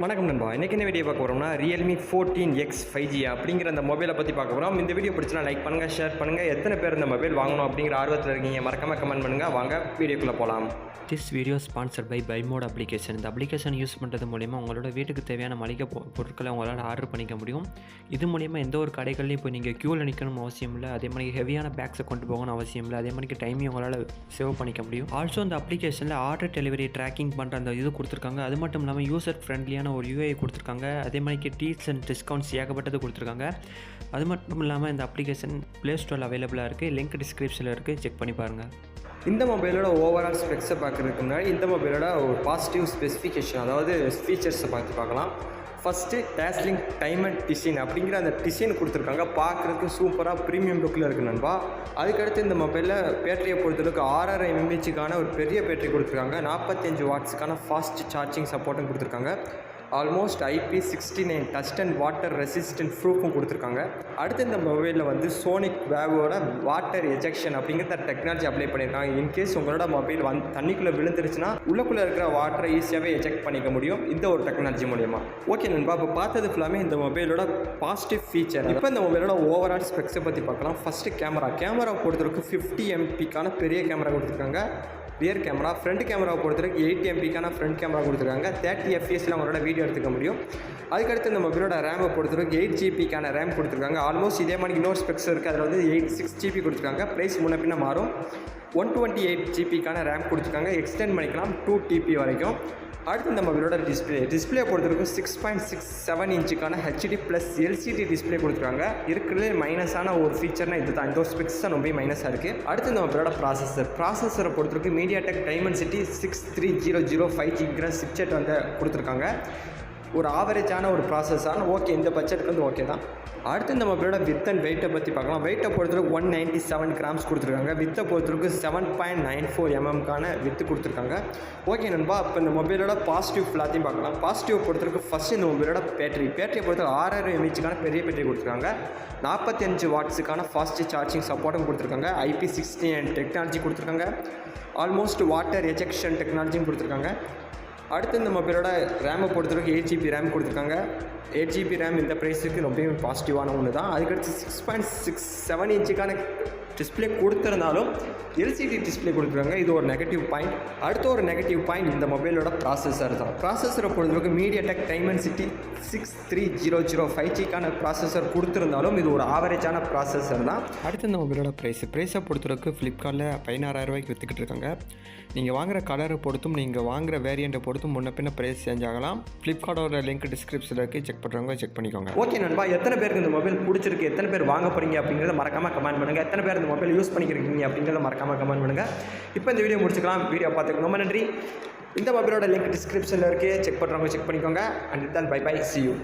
வணக்கம் நண்பா. இன்றைக்கி என்ன வீடியோ பார்க்க போகிறோம்னா Realme 14X 5G அப்படிங்கிற அந்த மொபைலை பற்றி பார்க்க போகிறோம். இந்த வீடியோ பிடிச்சினா லைக் பண்ணுங்கள், ஷேர் பண்ணுங்கள். எத்தனை பேர் இந்த மொபைல் வாங்கணும் அப்படிங்கிற ஆர்வத்தில் இருக்கீங்க மறக்காமல் கமெண்ட் பண்ணுங்கள். வாங்க வீடியோக்குள்ளே போகலாம். This video sponsored by Bymot application. இந்த அப்ளிகேஷன் யூஸ் பண்ணுறது மூலிமா உங்களோட வீட்டுக்கு தேவையான மளிகை பொருட்களை உங்களால் ஆர்டர் பண்ணிக்க முடியும். இது மூலிமா எந்த ஒரு கடைகள்லையும் இப்போ நீங்கள் க்யூவில் நிற்கணும் அவசியம் இல்லை. அதே மாதிரி ஹெவியான பேக்ஸை கொண்டு போகணும் அவசியம் இல்லை. அதே மாதிரி டைமையும் உங்களால் சேவ் பண்ணிக்க முடியும். ஆல்சோ இந்த அப்ளிகேஷனில் ஆர்டர் டெலிவரி ட்ராக்கிங் பண்ணுற அந்த இது கொடுத்துருக்காங்க. அது மட்டும் இல்லாமல் யூசர் ஃப்ரெண்ட்லியான ஒரு யூஐ கொடுத்துருக்காங்க. அதே மாதிரி டீல்ஸ் அண்ட் டிஸ்கவுண்ட்ஸ் ஏகப்பட்டது கொடுத்துருக்காங்க. அது மட்டும் இல்லாமல் இந்த அப்ளிகேஷன் ப்ளே ஸ்டோரில் அவைலபிளாக இருக்குது. லிங்க் டிஸ்கிரிப்ஷனில் இருக்குது, செக் பண்ணி பாருங்கள். இந்த மொபைலோட ஓவரால் ஸ்பெக்ஸை பார்க்குறதுக்கு முன்னாடி இந்த மொபைலோட ஒரு பாசிட்டிவ் ஸ்பெசிஃபிகேஷன், அதாவது ஃபீச்சர்ஸை பார்க்கலாம். ஃபஸ்ட்டு டேஸ்லிங் டைமண்ட் டிசைன் அப்படிங்கிற அந்த டிசைன் கொடுத்துருக்காங்க. பார்க்குறதுக்கு சூப்பராக ப்ரீமியம் லுக்கில் இருக்குது நண்பா. அதுக்கடுத்து இந்த மொபைலில் பேட்டரியை பொறுத்தளவுக்கு 6.5 mAh ஒரு பெரிய பேட்டரி கொடுத்துருக்காங்க. 45 வாட்ஸுக்கான ஃபாஸ்ட் சார்ஜிங் சப்போர்ட்டும் கொடுத்துருக்காங்க. Almost IP69 dust and water resistant ப்ரூஃபும் கொடுத்துருக்காங்க. அடுத்து இந்த மொபைலில் வந்து சோனிக் வேவோட வாட்டர் எஜெக்ஷன் அப்படிங்கிற டெக்னாலஜி அப்ளை பண்ணியிருக்காங்க. இன்கேஸ் உங்களோட மொபைல் தண்ணிக்குள்ளே விழுந்துருச்சுன்னா உள்ளுக்குள்ளே இருக்கிற வாட்டரை ஈஸியாகவே எஜெக்ட் பண்ணிக்க முடியும் இந்த ஒரு டெக்னாலஜி மூலிமா. ஓகே நண்பா, இப்போ பார்த்தது ஃபுல்லாமே இந்த மொபைலோட பாசிட்டிவ் ஃபீச்சர். இப்போ இந்த மொபைலோட ஓவரால் ஸ்பெக்ஸை பற்றி பார்க்கலாம். ஃபஸ்ட்டு கேமரா பொறுத்தவரைக்கும் 50 MP பெரிய கேமரா கொடுத்துருக்காங்க. ரியர் கேமரா, ஃப்ரண்ட் கேமராவை பொறுத்தவரைக்கும் 80 MP ஃப்ரண்ட் கேமரா கொடுத்துருக்காங்க. 30 FPS உங்களோட வீடியோ எடுத்துக்க முடியும். அதுக்கடுத்து இந்த மொபைலோட ரேமை பொறுத்தவரைக்கும் 8 GB ரேம் கொடுத்துருக்காங்க. ஆல்மோஸ்ட் இதே மாதிரி இன்னொரு ஸ்பெக்ஸ் இருக்குது. அதில் வந்து 6 GB கொடுத்துருக்காங்க. ப்ரைஸ் முன்ன பின்ன மாறும். 128 GB ரேம் கொடுத்துருக்காங்க. எக்ஸ்டெண்ட் பண்ணிக்கலாம் 2 TB வரைக்கும். அடுத்து இந்த மொபைலோட டிஸ்பிளே பொறுத்தவரைக்கும் 6.67 இன்ச்சுக்கான HD+ LCD டிஸ்பிளே கொடுத்துருக்காங்க. இருக்கிறதுலே மைனஸான ஒரு ஃபீச்சர்னால் இது தான். இந்த ஒரு ஸ்பெக்ஸ் தான் ரொம்ப மைனஸாக இருக்குது. அடுத்து இந்த மொபைலோட ப்ராசஸரை பொறுத்தவரைக்கும் MediaTek Dimensity 6300 5G சிப்செட் வந்து கொடுத்துருக்காங்க. ஒரு ஆவரேஜான ஒரு ப்ராசஸான ஓகே, இந்த பட்ஜெட்டுக்கு வந்து ஓகே தான். அடுத்து இந்த மொபைலோட வித் அண்ட் வெயிட்டை பற்றி பார்க்கலாம். வெயிட்டை பொறுத்தவரைக்கும் 197 grams கொடுத்துருக்காங்க. வித்தை பொறுத்தவரைக்கும் 7.94 mm வித்து கொடுத்துருக்காங்க. ஓகே நண்பா, இப்போ இந்த மொபைலோட பாசிட்டிவ் எல்லாத்தையும் பார்க்கலாம். பாசிட்டிவ் பொறுத்தவரைக்கும் ஃபஸ்ட்டு இந்த மொபைலோட பேட்டரியை பொறுத்தவரை 6.5 mAh பெரிய பேட்டரி கொடுத்துருக்காங்க. 45 வாட்ஸுக்கான ஃபாஸ்ட் சார்ஜிங் சப்போர்ட்டும் கொடுத்துருக்காங்க. IP69 டெக்னாலஜி கொடுத்துருக்காங்க. ஆல்மோஸ்ட் வாட்டர் எஜெக்ஷன் டெக்னாலஜியும் கொடுத்துருக்காங்க. அடுத்து இந்த மொபைலோட ரேமை பொறுத்தவரைக்கும் 8 GB ரேம் கொடுத்துருக்காங்க. 8 GB ரேம் இந்த ப்ரைஸுக்கு ரொம்பவே பாசிட்டிவான ஒன்று தான். அதுக்கடுத்து 6.67 இன்ச்சுக்கான டிஸ்பிளே கொடுத்துருந்தாலும் LCD டிஸ்பிளே கொடுத்துருக்காங்க. இது ஒரு நெகட்டிவ் பாயிண்ட். அடுத்த ஒரு நெகட்டிவ் பாயிண்ட் இந்த மொபைலோட ப்ராசஸர் தான். ப்ராசஸரை பொறுத்தவரைக்கும் MediaTek Dimensity 6300 5G ப்ராசஸர் கொடுத்துருந்தாலும் இது ஒரு ஆவரேஜான ப்ராசஸர் தான். அடுத்து இந்த மொபைலோட ப்ரைஸை பொறுத்தவரைக்கும் ஃப்ளிப்கார்ட்டில் 16,000 விற்றுக்கிட்டு இருக்காங்க. நீங்கள் வாங்குகிற கலரை பொறுத்தும் நீங்கள் வாங்குகிற வேரியண்ட்டை பொறுத்தும் முன்ன பின்ன ப்ரைஸ் சேஞ்ச் ஆகலாம். ஃப்ளிப்கார்ட்டோட லிங்க் டிஸ்கிரிப்ஷனில் இருக்குது, செக் பண்ணுறவங்க செக் பண்ணிக்கோங்க. ஓகே நண்பா, எத்தனை பேருக்கு இந்த மொபைல் பிடிச்சிருக்கு, எத்தனை பேர் வாங்க போகிறீங்க அப்படிங்கிறத மறக்காமல் கமெண்ட் பண்ணுங்கள். எத்தனை பேர் இந்த மொபைல் யூஸ் பண்ணிக்கிறீங்க அப்படிங்கிறத மறக்காமல் கமெண்ட் பண்ணுங்கள். இப்போ இந்த வீடியோ முடிச்சுக்கலாம். வீடியோ பார்த்துக்கு ரொம்ப நன்றி. இந்த மொபைலோட லிங்க் டிஸ்கிரிப்ஷனில் இருக்குது, செக் பண்ணுறவங்க செக் பண்ணிக்கோங்க. And then bye bye, see you.